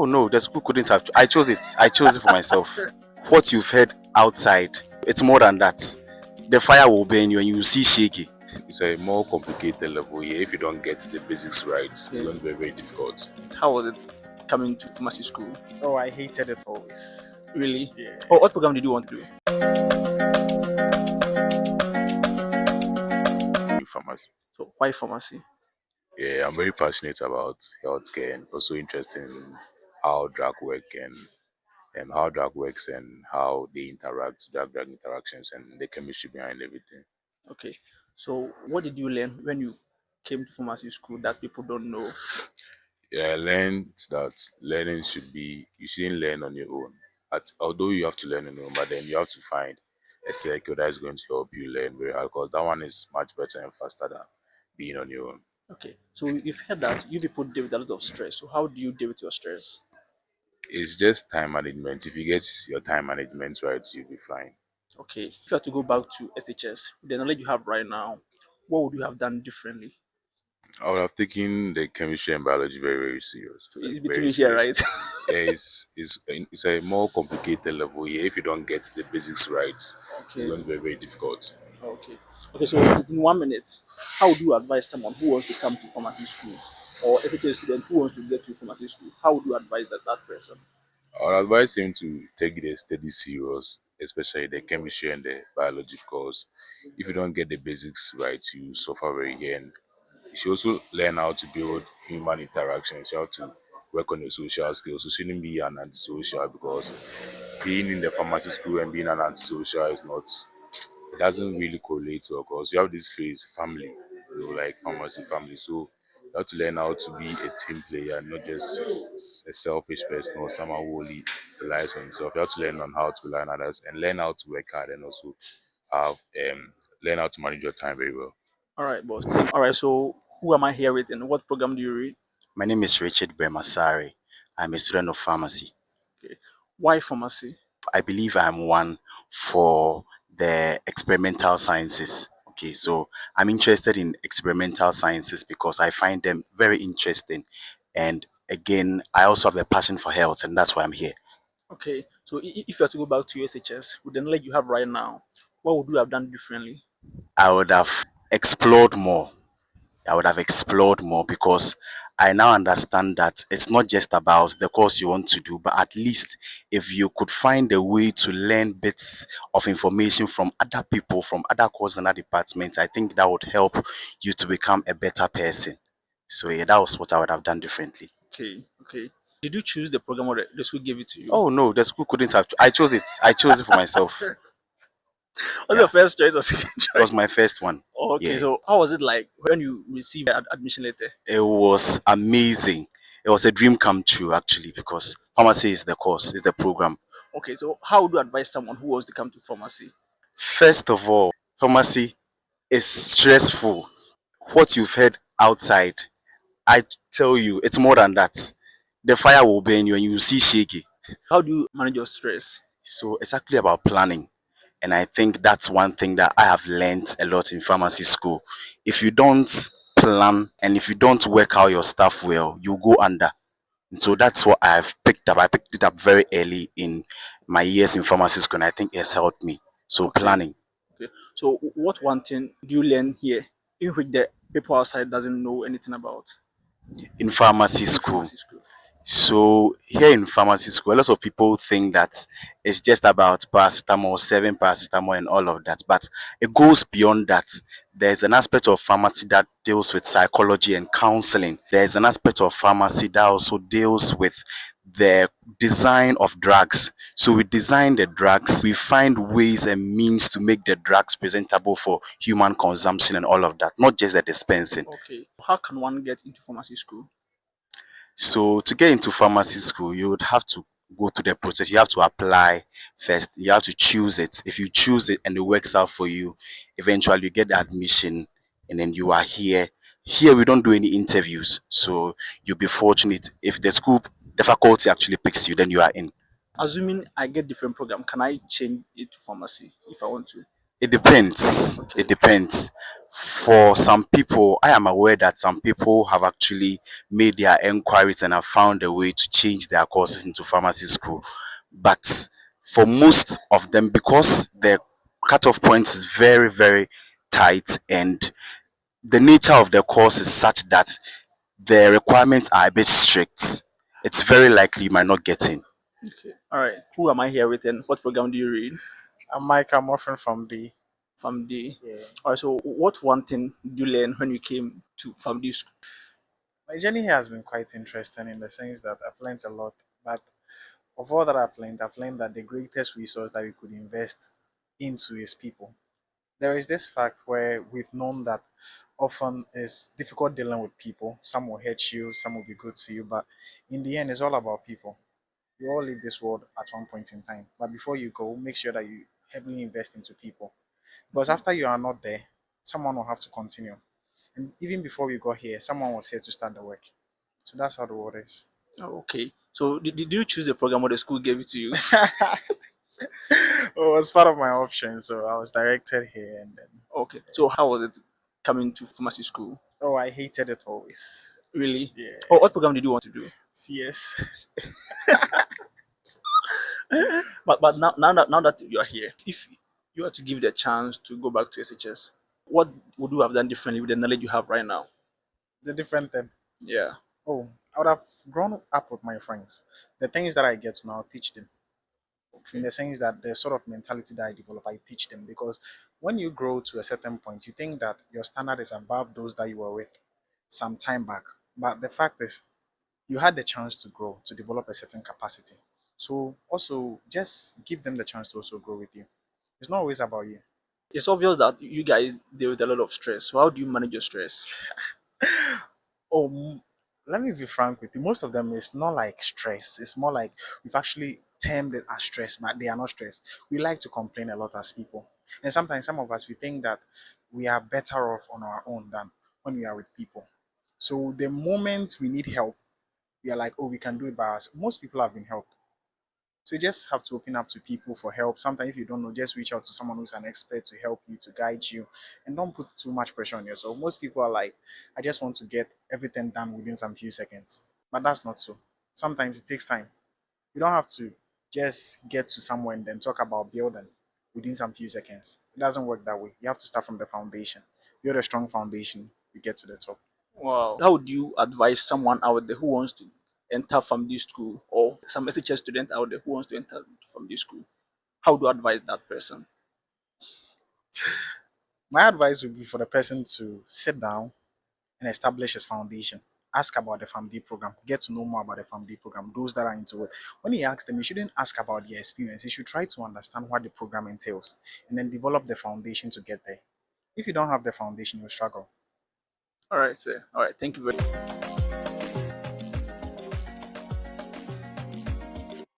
Oh no, the school couldn't have. I chose it. I chose it for myself. What you've heard outside, it's more than that. The fire will burn you and you will see shaky. It's a more complicated level here. If you don't get the basics right, it's going to be very difficult. How was it coming to pharmacy school? Oh, I hated it always. Really? Yeah. Oh, what program did you want to do? In pharmacy. So why pharmacy? Yeah, I'm very passionate about healthcare and also interested in how drug work and how drug works and how they interact, drug interactions and the chemistry behind everything. Okay. So what did you learn when you came to pharmacy school that people don't know? Yeah, I learned that learning should be you shouldn't learn on your own. Although you have to learn on your own, but then you have to find a circle that is going to help you learn very hard because that one is much better and faster than being on your own. Okay. So you've heard that you people deal with a lot of stress. So how do you deal with your stress? It's just time management. If you get your time management right, you'll be fine. Okay. If you had to go back to SHS, the knowledge you have right now, what would you have done differently? I would have taken the chemistry and biology very, very serious. So Like it's very between here, serious. right? Yeah, it's a more complicated level here. If you don't get the basics right, it's Okay. going to be very difficult. Okay. Okay. So in 1 minute, how would you advise someone who wants to come to pharmacy school or SHS student who wants to get to pharmacy school? How would you advise that person? I would advise him to take the study serious, especially the chemistry and the biology, because if you don't get the basics right, you suffer very here. And you should also learn how to build human interactions. You have to work on your social skills. You shouldn't be an antisocial because being in the pharmacy school and being an antisocial is not it doesn't really correlate well because you have this phrase family, like pharmacy family. So you have to learn how to be a team player, not just a selfish person or someone who only relies on himself. You have to learn on how to rely on others and learn how to work hard and also have learn how to manage your time very well. All right, boss. All right. So who am I here with, and what program do you read? My name is Richard Bremasari. I'm a student of pharmacy. Okay. Why pharmacy? I believe I'm one for the experimental sciences. Okay, so I'm interested in experimental sciences because I find them very interesting. And again, I also have a passion for health, and that's why I'm here. Okay. So if you had to go back to your SHS with the knowledge you have right now, what would you have done differently? I would have explored more. I would have explored more because I now understand that it's not just about the course you want to do, but at least if you could find a way to learn bits of information from other people, from other courses and other departments, I think that would help you to become a better person. So yeah, that was what I would have done differently. Okay. Okay. Did you choose the program or the school gave it to you? Oh no, the school couldn't have. I chose it. I chose it for myself. What's Yeah, your first choice or second it was choice? my first one. Oh, okay. Yeah, So how was it like when you received the admission letter? it was amazing. It was a dream come true actually because pharmacy is the course, is the program. Okay. So how would you advise someone who wants to come to pharmacy? First of all, pharmacy is stressful. What you've heard outside, I tell you, it's more than that. The fire will burn you and you will see shaky. How do you manage your stress? So it's actually about planning. And I think that's one thing that I have learned a lot in pharmacy school. If you don't plan and if you don't work out your stuff well, you go under. And so that's what I've picked up. I picked it up very early in my years in pharmacy school, and I think it has helped me. So Okay. planning. Okay. So what one thing do you learn here in which the people outside doesn't know anything about In pharmacy in school, pharmacy school? so here in pharmacy school, a lot of people think that it's just about paracetamol, serving paracetamol and all of that, but it goes beyond that. There's an aspect of pharmacy that deals with psychology and counseling. There's an aspect of pharmacy that also deals with the design of drugs. So we design the drugs, we find ways and means to make the drugs presentable for human consumption and all of that, not just the dispensing. Okay. How can one get into pharmacy school? So to get into pharmacy school, you would have to go through the process. You have to apply first. You have to choose it. If you choose it and it works out for you, eventually you get the admission and then you are here. Here we don't do any interviews. So you'll be fortunate if the faculty actually picks you, then you are in. Assuming I get different program, can I change it to pharmacy if I want to? It depends. It Okay. depends. For some people, I am aware that some people have actually made their inquiries and have found a way to change their courses into pharmacy school. But for most of them, because the cutoff point is very, very tight, and the nature of the course is such that the requirements are a bit strict, it's very likely you might not get in. Okay. All right. Who am I here with and what program do you read? I'm Mike. I'm often from the. From the. Yeah. All right. So, what one thing did you learn when you came to from this? My journey here has been quite interesting in the sense that I've learned a lot. But of all that I've learned that the greatest resource that we could invest into is people. There is this fact where we've known that often it's difficult dealing with people. Some will hurt you, some will be good to you, but in the end, it's all about people. We all leave this world at one point in time. But before you go, make sure that you heavily invest into people. Because after you are not there, someone will have to continue. And even before we got here, someone was here to start the work. So that's how the world is. Oh, okay. So, did you choose a program or the school gave it to you? Well, it was part of my option, so I was directed here and then. Okay. So, how was it coming to pharmacy school? Oh, I hated it always. Really? Yeah. Oh, what program did you want to do? CS. But now that you are here, if you were to give the chance to go back to SHS, what would you have done differently with the knowledge you have right now? The different thing. Yeah. Oh, I would have grown up with my friends. The things that I get to now, teach them. In Okay. the sense that the sort of mentality that I develop, I teach them. Because when you grow to a certain point, you think that your standard is above those that you were with some time back. But the fact is, you had the chance to grow, to develop a certain capacity. So also just give them the chance to also grow with you. It's not always about you. It's obvious that you guys deal with a lot of stress. So, how do you manage your stress? Oh, let me be frank with you. Most of them is not like stress. It's more like we've actually termed it as stress, but they are not stress. We like to complain a lot as people. And sometimes some of us we think that we are better off on our own than when we are with people. So the moment we need help, we are like, oh, we can do it by us. Most people have been helped. So you just have to open up to people for help. Sometimes if you don't know, just reach out to someone who's an expert to help you, to guide you, and don't put too much pressure on yourself. Most people are like, I just want to get everything done within some few seconds. But that's not so. Sometimes it takes time. You don't have to just get to somewhere and then talk about building within some few seconds. It doesn't work that way. You have to start from the foundation. Build a strong foundation, you get to the top. Wow. How would you advise someone out there who wants to enter from this school or some SHS student out there who wants to enter from this school? How do you advise that person? My advice would be for the person to sit down and establish his foundation. Ask about the family program. Get to know more about the family program. Those that are into it. When he asks them, you shouldn't ask about their experience. You should try to understand what the program entails and then develop the foundation to get there. If you don't have the foundation, you'll struggle. All right, sir. All right. Thank you very